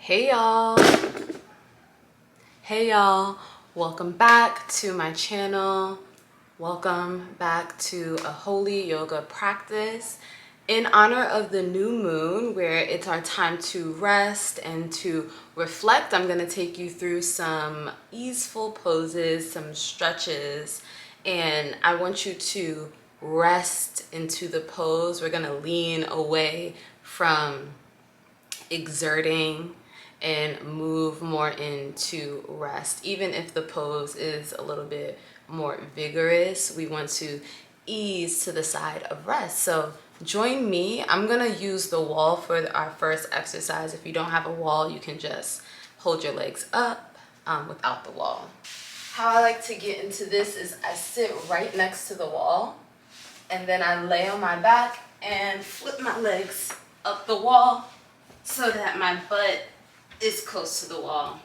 Hey y'all. Hey y'all. Welcome back to my channel. Welcome back to a holy yoga practice in honor of the new moon, where it's our time to rest and to reflect. I'm going to take you through some easeful poses, some stretches, and I want you to rest into the pose. We're going to lean away from exerting and move more into rest. Even if the pose is a little bit more vigorous, we want to ease to the side of rest. So join me. I'm gonna use the wall for our first exercise. If you don't have a wall, you can just hold your legs up without the wall. How I like to get into this is I sit right next to the wall, and then I lay on my back and flip my legs up the wall so that my butt is close to the wall.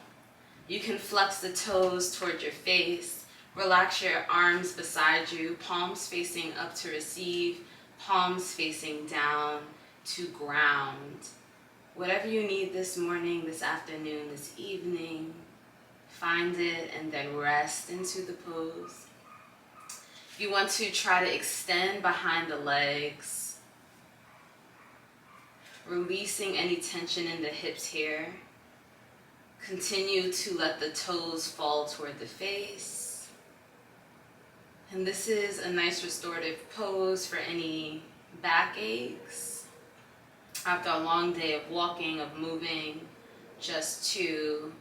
You can flex the toes toward your face, relax your arms beside you, palms facing up to receive, palms facing down to ground. Whatever you need this morning, this afternoon, this evening, find it and then rest into the pose. You want to try to extend behind the legs, releasing any tension in the hips here. Continue to let the toes fall toward the face. And this is a nice restorative pose for any backaches after a long day of walking, of moving, just to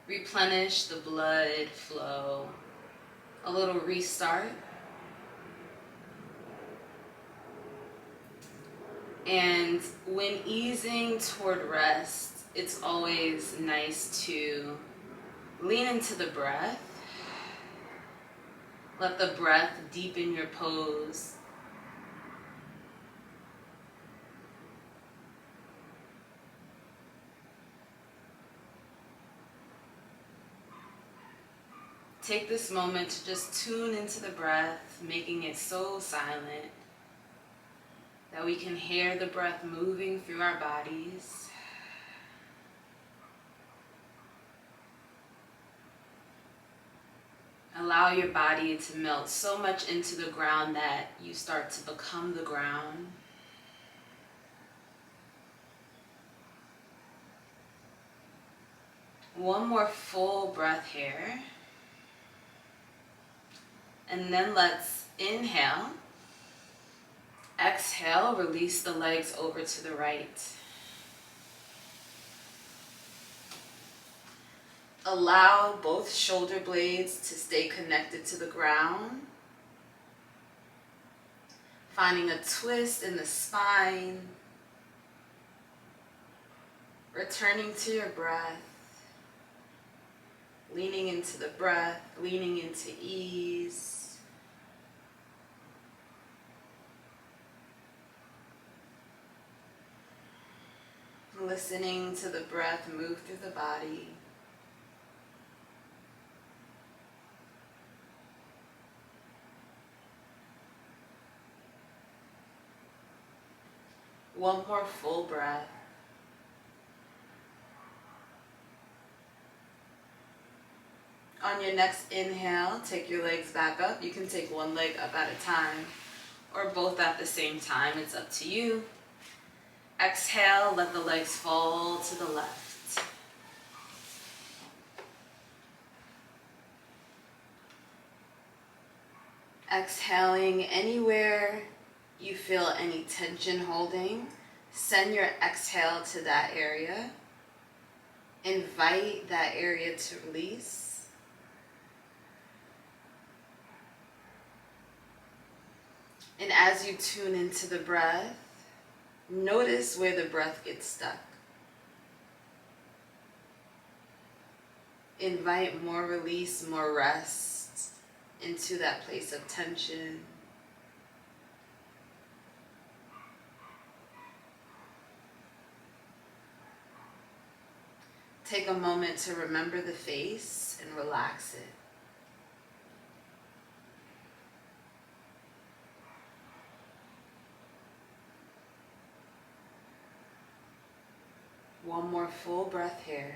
replenish the blood flow. A little restart. And when easing toward rest, it's always nice to lean into the breath. Let the breath deepen your pose. Take this moment to just tune into the breath, making it so silent that we can hear the breath moving through our bodies. Allow your body to melt so much into the ground that you start to become the ground. One more full breath here. And then let's inhale. Exhale, release the legs over to the right. Allow both shoulder blades to stay connected to the ground. Finding a twist in the spine. Returning to your breath. Leaning into the breath, leaning into ease. Listening to the breath move through the body. One more full breath. On your next inhale, take your legs back up. You can take one leg up at a time or both at the same time. It's up to you. Exhale, let the legs fall to the left. Exhaling anywhere you feel any tension holding, send your exhale to that area. Invite that area to release. And as you tune into the breath, notice where the breath gets stuck. Invite more release, more rest into that place of tension. Take a moment to remember the face and relax it. One more full breath here.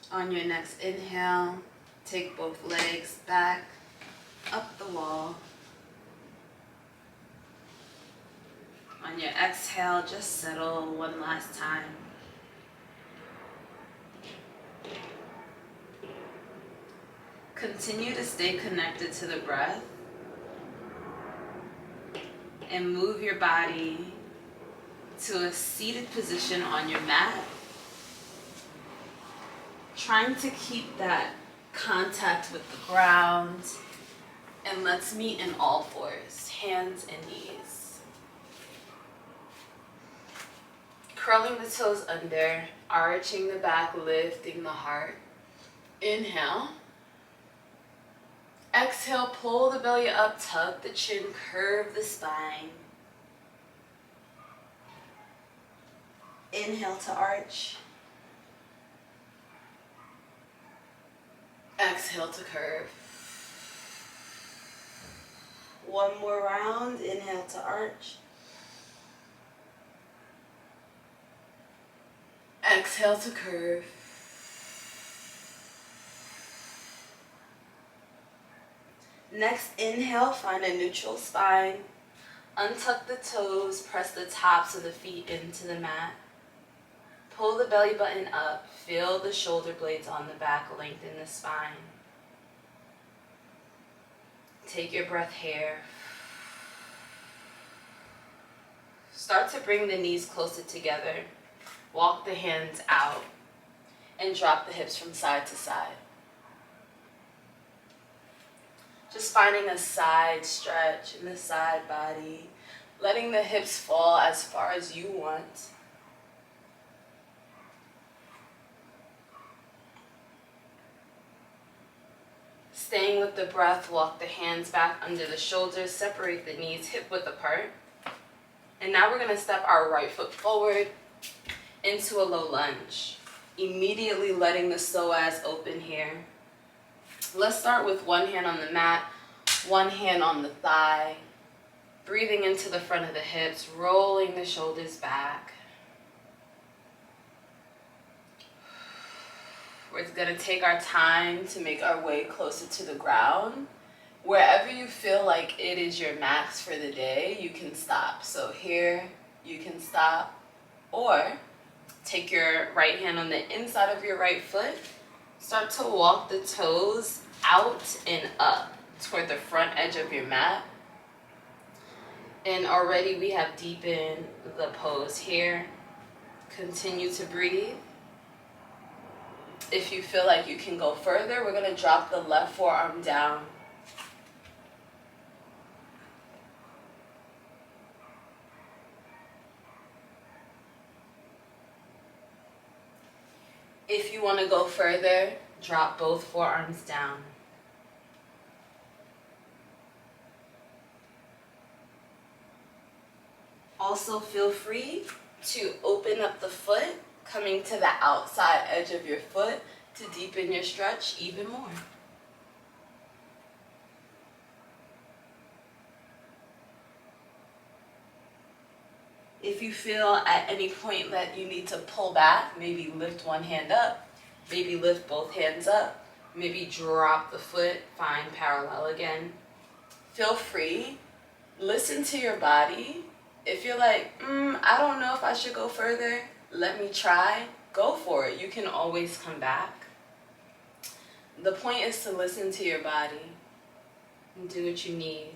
On your next inhale, take both legs back, up the wall. On your exhale, just settle one last time. Continue to stay connected to the breath and move your body to a seated position on your mat, trying to keep that contact with the ground. And let's meet in all fours, hands and knees. Curling the toes under, arching the back, lifting the heart. Inhale. Exhale, pull the belly up, tuck the chin, curve the spine. Inhale to arch. Exhale to curve. One more round. Inhale to arch. Exhale to curve. Next inhale, find a neutral spine. Untuck the toes, press the tops of the feet into the mat. Pull the belly button up, feel the shoulder blades on the back, lengthen the spine. Take your breath here. Start to bring the knees closer together. Walk the hands out and drop the hips from side to side. Just finding a side stretch in the side body, letting the hips fall as far as you want. Staying with the breath, walk the hands back under the shoulders, separate the knees hip width apart. And now we're going to step our right foot forward into a low lunge, immediately letting the psoas open here. Let's start with one hand on the mat, one hand on the thigh, breathing into the front of the hips, rolling the shoulders back. We're going to take our time to make our way closer to the ground. Wherever you feel like it is your max for the day, you can stop. So here, you can stop, or take your right hand on the inside of your right foot. Start to walk the toes out and up toward the front edge of your mat. And already we have deepened the pose here. Continue to breathe. If you feel like you can go further, we're going to drop the left forearm down. If you want to go further, drop both forearms down. Also feel free to open up the foot, coming to the outside edge of your foot to deepen your stretch even more. If you feel at any point that you need to pull back, maybe lift one hand up, maybe lift both hands up, maybe drop the foot, find parallel again. Feel free, listen to your body. If you're like, I don't know if I should go further, let me try, go for it. You can always come back. The point is to listen to your body and do what you need.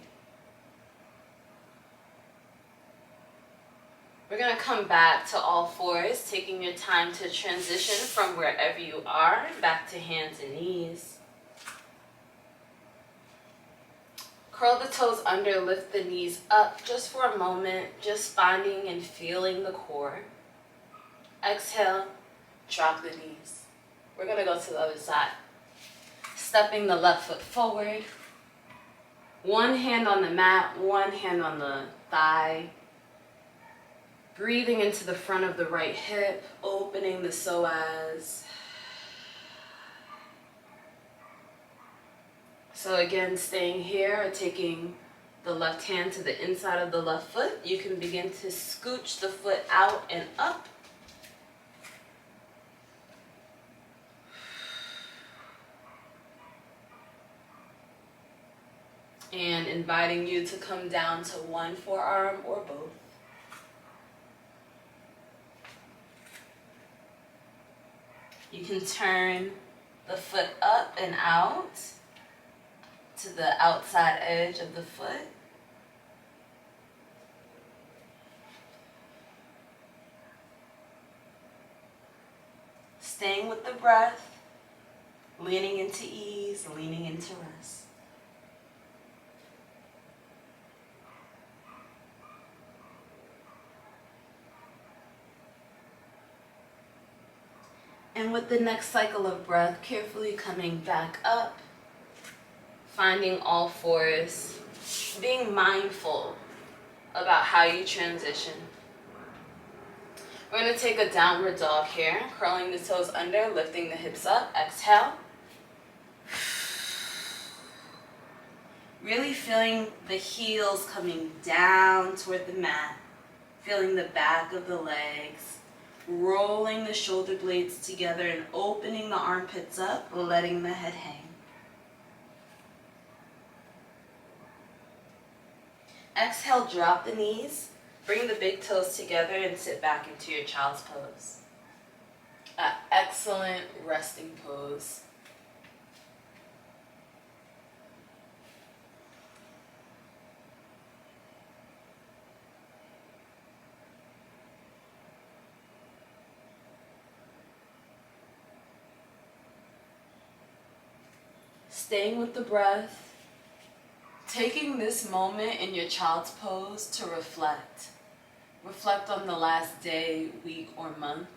We're going to come back to all fours, taking your time to transition from wherever you are back to hands and knees. Curl the toes under, lift the knees up just for a moment, just finding and feeling the core. Exhale, drop the knees. We're going to go to the other side. Stepping the left foot forward. One hand on the mat, one hand on the thigh. Breathing into the front of the right hip, opening the psoas. So again, staying here, taking the left hand to the inside of the left foot. You can begin to scooch the foot out and up. And inviting you to come down to one forearm or both. You can turn the foot up and out to the outside edge of the foot. Staying with the breath, leaning into ease, leaning into rest. And with the next cycle of breath, carefully coming back up, finding all fours, being mindful about how you transition. We're going to take a downward dog here, curling the toes under, lifting the hips up. Exhale. Really feeling the heels coming down toward the mat, feeling the back of the legs, rolling the shoulder blades together and opening the armpits up, letting the head hang. Exhale, drop the knees, bring the big toes together and sit back into your child's pose. An excellent resting pose. Staying with the breath, taking this moment in your child's pose to reflect. Reflect on the last day, week, or month.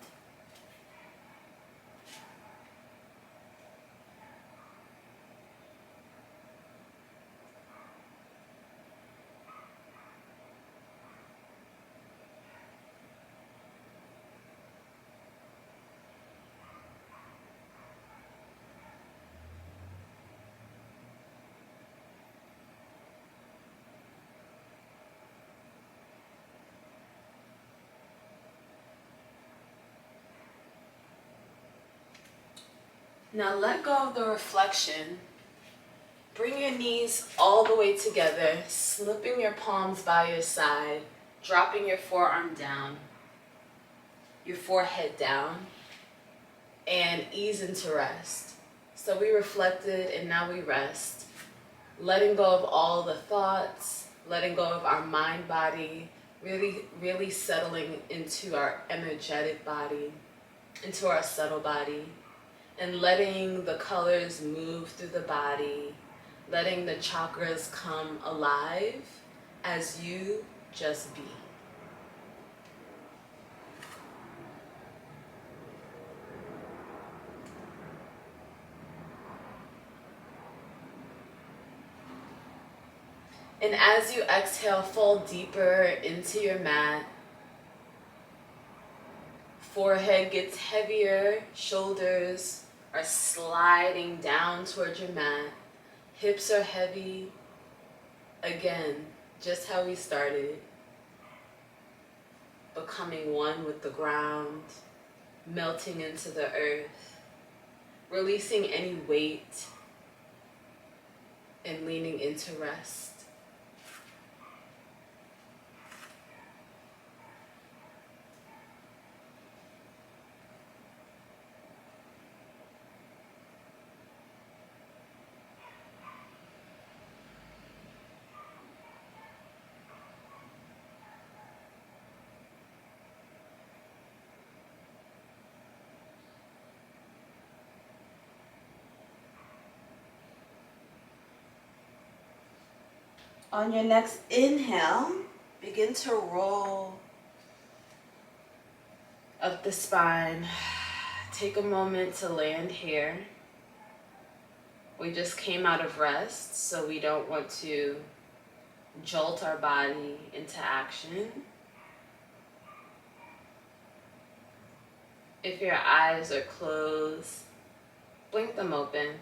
Now let go of the reflection. Bring your knees all the way together, slipping your palms by your side, dropping your forearm down, your forehead down, and ease into rest. So we reflected and now we rest. Letting go of all the thoughts, letting go of our mind body, really settling into our energetic body, into our subtle body. And letting the colors move through the body, letting the chakras come alive as you just be. And as you exhale, fall deeper into your mat. Forehead gets heavier, shoulders are sliding down towards your mat. Hips are heavy. Again, just how we started. Becoming one with the ground, melting into the earth, releasing any weight, and leaning into rest. On your next inhale, begin to roll up the spine. Take a moment to land here. We just came out of rest, so we don't want to jolt our body into action. If your eyes are closed, blink them open.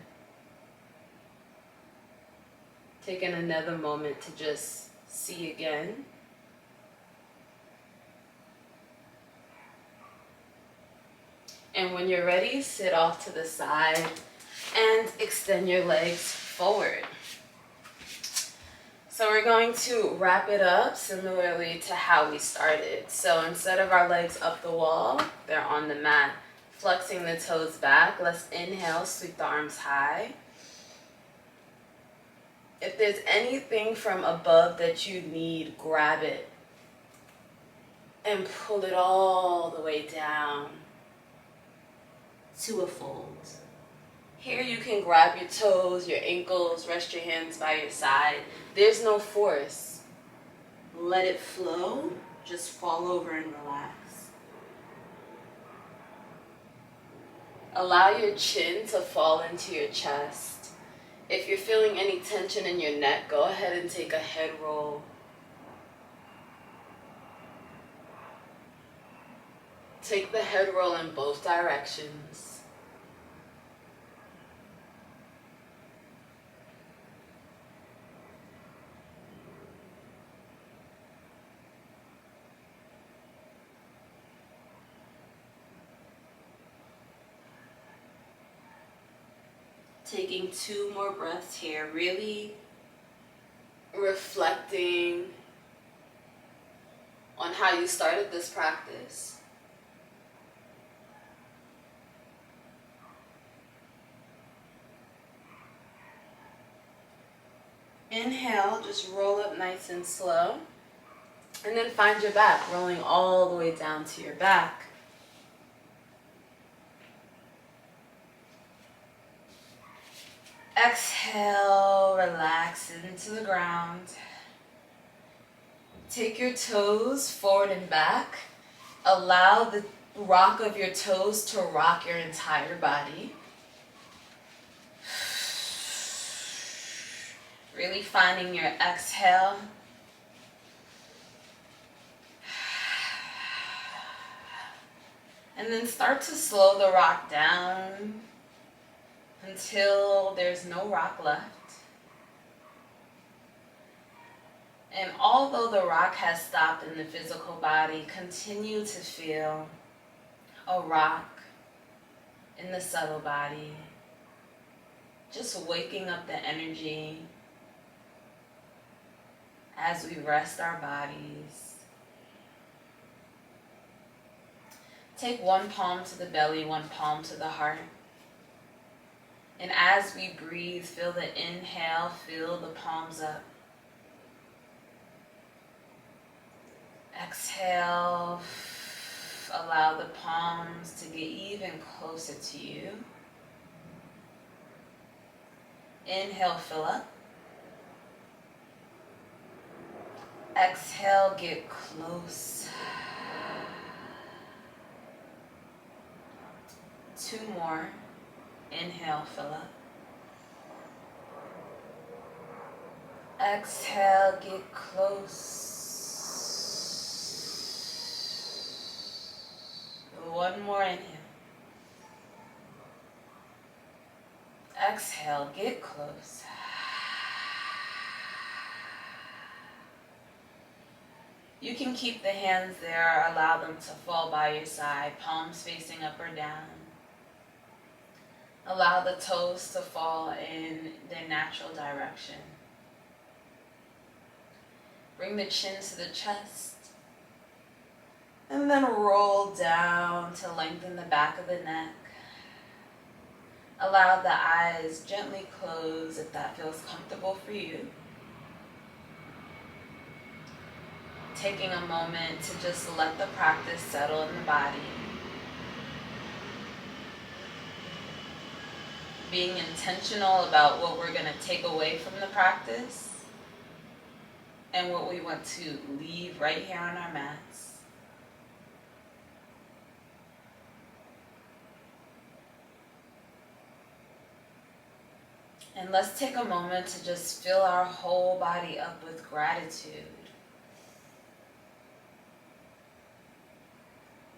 Taking another moment to just see again. And when you're ready, sit off to the side and extend your legs forward. So we're going to wrap it up similarly to how we started. So instead of our legs up the wall, they're on the mat, flexing the toes back. Let's inhale, sweep the arms high. If there's anything from above that you need, grab it and pull it all the way down to a fold. Here you can grab your toes, your ankles, rest your hands by your side. There's no force. Let it flow. Just fall over and relax. Allow your chin to fall into your chest. If you're feeling any tension in your neck, go ahead and take a head roll. Take the head roll in both directions. Taking 2 more breaths here, really reflecting on how you started this practice. Inhale, just roll up nice and slow. And then find your back, rolling all the way down to your back. Exhale, relax into the ground. Take your toes forward and back. Allow the rock of your toes to rock your entire body. Really finding your exhale. And then start to slow the rock down until there's no rock left. And although the rock has stopped in the physical body, continue to feel a rock in the subtle body. Just waking up the energy as we rest our bodies. Take 1 palm to the belly, 1 palm to the heart. And as we breathe, feel the inhale, fill the palms up. Exhale, allow the palms to get even closer to you. Inhale, fill up. Exhale, get close. 2 more. Inhale, fill up. Exhale, get close. 1 more inhale. Exhale, get close. You can keep the hands there, allow them to fall by your side, palms facing up or down. Allow the toes to fall in their natural direction. Bring the chin to the chest. And then roll down to lengthen the back of the neck. Allow the eyes gently close if that feels comfortable for you. Taking a moment to just let the practice settle in the body. Being intentional about what we're going to take away from the practice and what we want to leave right here on our mats. And let's take a moment to just fill our whole body up with gratitude.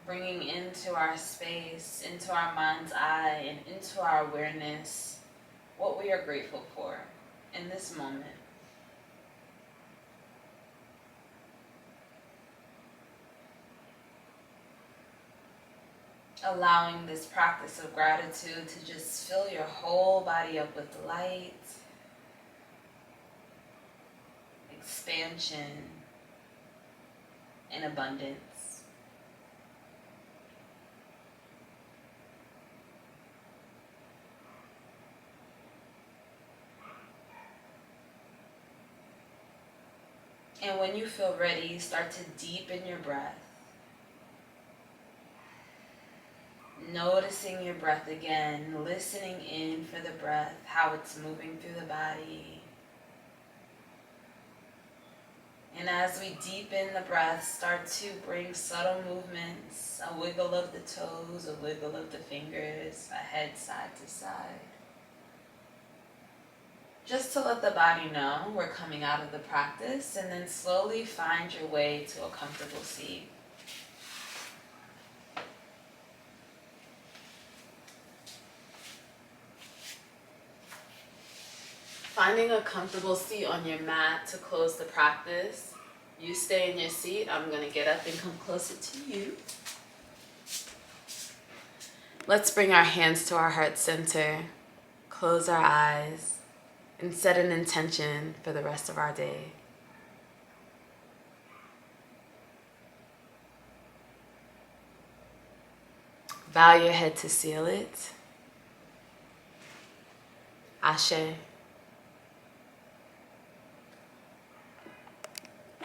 Bringing into our space, into our mind's eye, and into our awareness what we are grateful for in this moment. allowing this practice of gratitude to just fill your whole body up with light, expansion, and abundance. And when you feel ready, start to deepen your breath. Noticing your breath again, listening in for the breath, how it's moving through the body. And as we deepen the breath, start to bring subtle movements, a wiggle of the toes, a wiggle of the fingers, a head side to side. Just to let the body know we're coming out of the practice, and then slowly find your way to a comfortable seat. Finding a comfortable seat on your mat to close the practice. You stay in your seat. I'm going to get up and come closer to you. Let's bring our hands to our heart center, close our eyes, and set an intention for the rest of our day. Bow your head to seal it. Ashe.